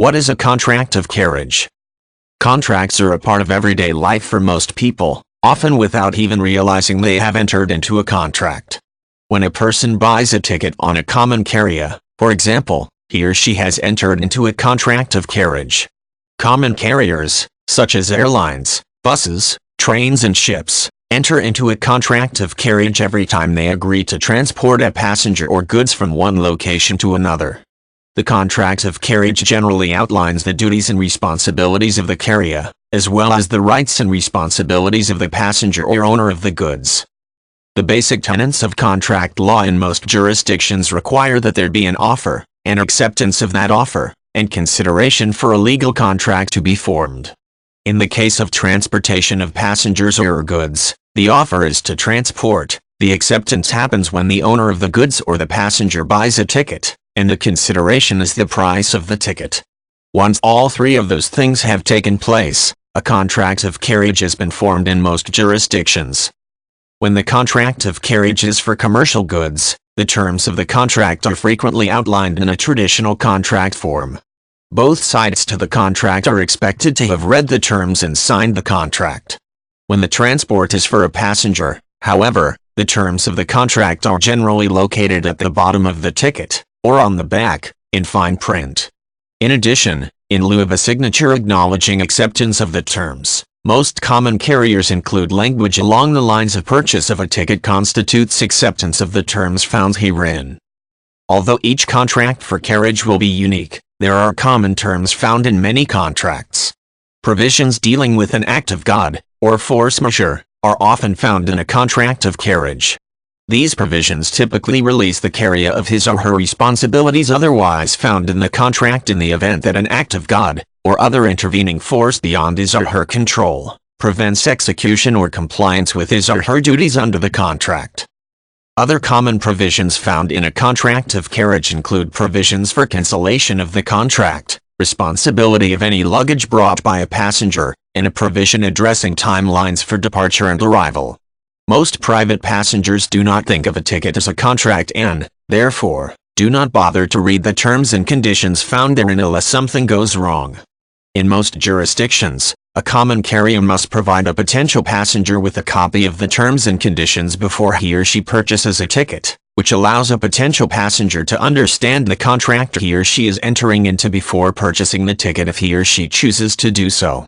What is a contract of carriage? Contracts are a part of everyday life for most people, often without even realizing they have entered into a contract. When a person buys a ticket on a common carrier, for example, he or she has entered into a contract of carriage. Common carriers, such as airlines, buses, trains and ships, enter into a contract of carriage every time they agree to transport a passenger or goods from one location to another. The contract of carriage generally outlines the duties and responsibilities of the carrier, as well as the rights and responsibilities of the passenger or owner of the goods. The basic tenets of contract law in most jurisdictions require that there be an offer, an acceptance of that offer, and consideration for a legal contract to be formed. In the case of transportation of passengers or goods, the offer is to transport. The acceptance happens when the owner of the goods or the passenger buys a ticket, and the consideration is the price of the ticket. Once all three of those things have taken place, a contract of carriage has been formed in most jurisdictions. When the contract of carriage is for commercial goods, the terms of the contract are frequently outlined in a traditional contract form. Both sides to the contract are expected to have read the terms and signed the contract. When the transport is for a passenger, however, the terms of the contract are generally located at the bottom of the ticket, or on the back, in fine print. In addition, in lieu of a signature acknowledging acceptance of the terms, most common carriers include language along the lines of purchase of a ticket constitutes acceptance of the terms found herein. Although each contract for carriage will be unique, there are common terms found in many contracts. Provisions dealing with an act of God, or force majeure, are often found in a contract of carriage. These provisions typically release the carrier of his or her responsibilities otherwise found in the contract in the event that an act of God, or other intervening force beyond his or her control, prevents execution or compliance with his or her duties under the contract. Other common provisions found in a contract of carriage include provisions for cancellation of the contract, responsibility of any luggage brought by a passenger, and a provision addressing timelines for departure and arrival. Most private passengers do not think of a ticket as a contract and, therefore, do not bother to read the terms and conditions found therein unless something goes wrong. In most jurisdictions, a common carrier must provide a potential passenger with a copy of the terms and conditions before he or she purchases a ticket, which allows a potential passenger to understand the contract he or she is entering into before purchasing the ticket if he or she chooses to do so.